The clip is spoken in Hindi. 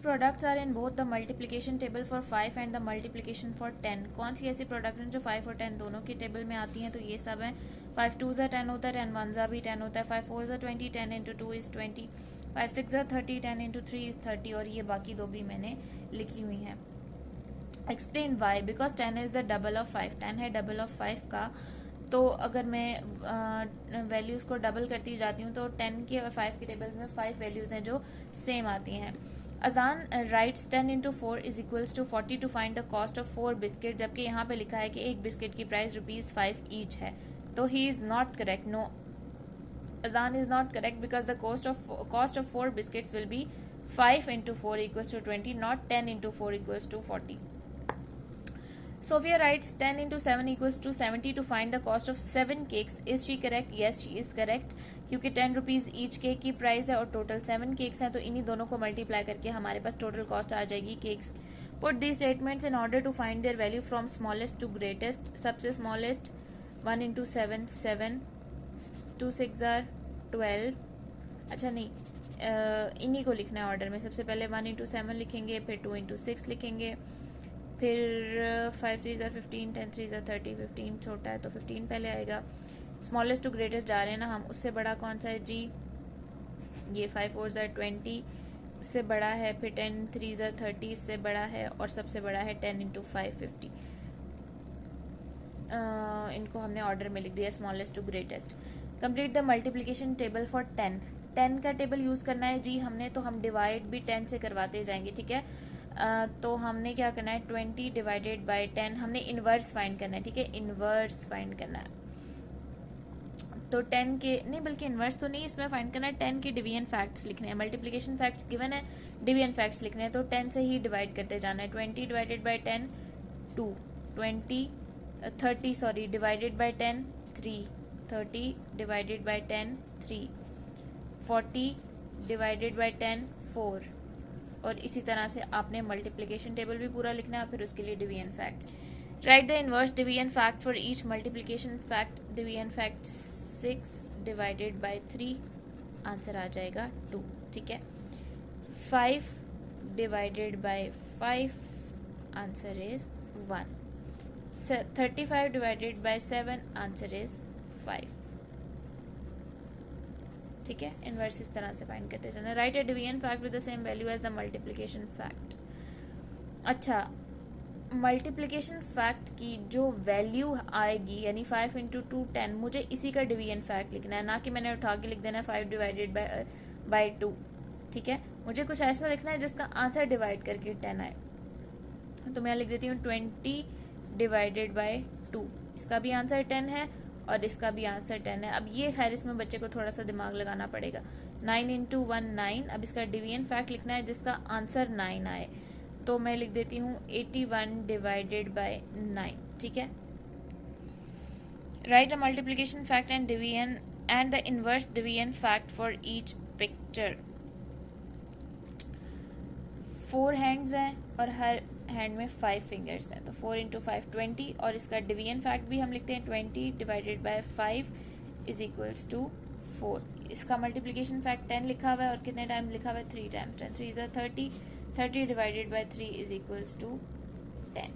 Products are in both the multiplication table for 5 and the multiplication for 10? कौन सी ऐसी प्रोडक्ट हैं जो 5 और 10 दोनों की टेबल में आती हैं? तो ये सब हैं. 5 2 ज़ा 10 होता है, 10 1 ज़ा भी 10 होता है, 5 4 ज़ा 20, 10 इंटू 2 इज़ 20, 5 6 ज़ा 30, 10 इंटू 3 इज़ 30, और ये बाकी दो भी मैंने लिखी हुई हैं. Explain why. Because 10 is the double of 5. 10 है डबल ऑफ 5 का, तो अगर मैं वैल्यूज़ को डबल करती जाती हूँ तो 10 के और 5 के टेबल्स में 5 वैल्यूज़ हैं जो सेम आती हैं. Azaan writes 10 into 4 is equals to 40 to find the cost of 4 biscuit, जबकि यहाँ पे लिखा है कि एक बिस्किट की प्राइस ₹5 ईच है. तो he is not correct. No, Azaan is not correct because the cost of 4 biscuits will be 5 into 4 equals to 20, not 10 into 4 equals to 40. Sophia writes 10 into 7 equals to 70 to find the cost of 7 cakes. Is she correct? Yes, she is correct. क्योंकि 10 रुपीज़ ईच केक की प्राइस है और टोटल 7 केक्स हैं, तो इन्हीं दोनों को मल्टीप्लाई करके हमारे पास टोटल कॉस्ट आ जाएगी cakes. Put the statements in order to find their value from smallest to greatest. सबसे स्मॉलेस्ट 1 इंटू 7 7, 2 6 ज़ार 12. अच्छा नहीं, इन्हीं को लिखना है ऑर्डर में. सबसे पहले 1 इंटू 7 लिखेंगे, फिर 2 इंटू 6 लिखेंगे, फिर 5 3 ज़ा 15, 10 3 ज़ा 30, 15 छोटा है तो 15 पहले आएगा. स्मॉलेस्ट टू ग्रेटेस्ट जा रहे हैं ना हम. उससे बड़ा कौन सा है जी? ये 5 4 ज़ा 20, उससे बड़ा है. फिर 10 3 ज़ा 30, इससे बड़ा है. और सबसे बड़ा है 10 इंटू 5 50. इनको हमने ऑर्डर में लिख दिया smallest to greatest. Complete the multiplication table for 10. 10 का टेबल यूज़ करना है जी हमने, तो हम डिवाइड भी 10 से करवाते जाएंगे. ठीक है, तो हमने क्या करना है, 20 डिवाइडेड बाई 10. हमने इनवर्स फाइंड करना है. ठीक है, इनवर्स फाइंड करना है. तो 10 के नहीं, बल्कि इनवर्स तो नहीं, इसमें फाइंड करना है 10 के डिवीजन फैक्ट्स लिखने हैं. मल्टीप्लिकेशन फैक्ट्स गिवन है, डिवीजन फैक्ट्स लिखने हैं, तो 10 से ही डिवाइड करते जाना है. 20 divided by 10 2, 30 sorry divided by 10 3, 30 divided by 10 3, 40 divided by 10 4. और इसी तरह से आपने मल्टीप्लिकेशन टेबल भी पूरा लिखना है, फिर उसके लिए division facts. Write the inverse division fact for each multiplication fact. Division fact 6 divided by 3, answer आ जाएगा 2. ठीक है, 5 divided by 5, answer is 1. 35 divided by 7, answer is 5. ठीक है, इनवर्स इस तरह से फाइंड करते जाना. Write a division fact with the same value as the multiplication fact. अच्छा, मल्टीप्लिकेशन फैक्ट की जो वैल्यू आएगी, यानी 5 इंटू 2 10, मुझे इसी का डिवीजन फैक्ट लिखना है, ना कि मैंने उठा के लिख देना है 5 डिवाइडेड बाई 2. ठीक है, मुझे कुछ ऐसा लिखना है जिसका आंसर डिवाइड करके 10 आए. तो मैं लिख देती हूँ 20 डिवाइडेड बाई 2. इसका भी आंसर 10 है और इसका भी आंसर 10 है. अब ये खैर इसमें बच्चे को थोड़ा सा दिमाग लगाना पड़ेगा. 9 इंटू 1 9. अब इसका डिवीजन फैक्ट लिखना है जिसका आंसर 9 आए, तो मैं लिख देती हूँ 81 डिवाइडेड बाय 9. ठीक है, right a multiplication fact and division and the inverse division fact for each picture. 4 hands हैं और हर हैंड में 5 फिंगर्स हैं, तो 4 इंटू 5 20. और इसका डिवीजन फैक्ट भी हम लिखते हैं 20 divided by 5 is equals to 4. इसका मल्टीप्लिकेशन फैक्ट 10 लिखा हुआ है और कितने टाइम लिखा हुआ है, 3 टाइम्स. 10 3 ज़ा 30, 30 divided by 3 is equals to 10.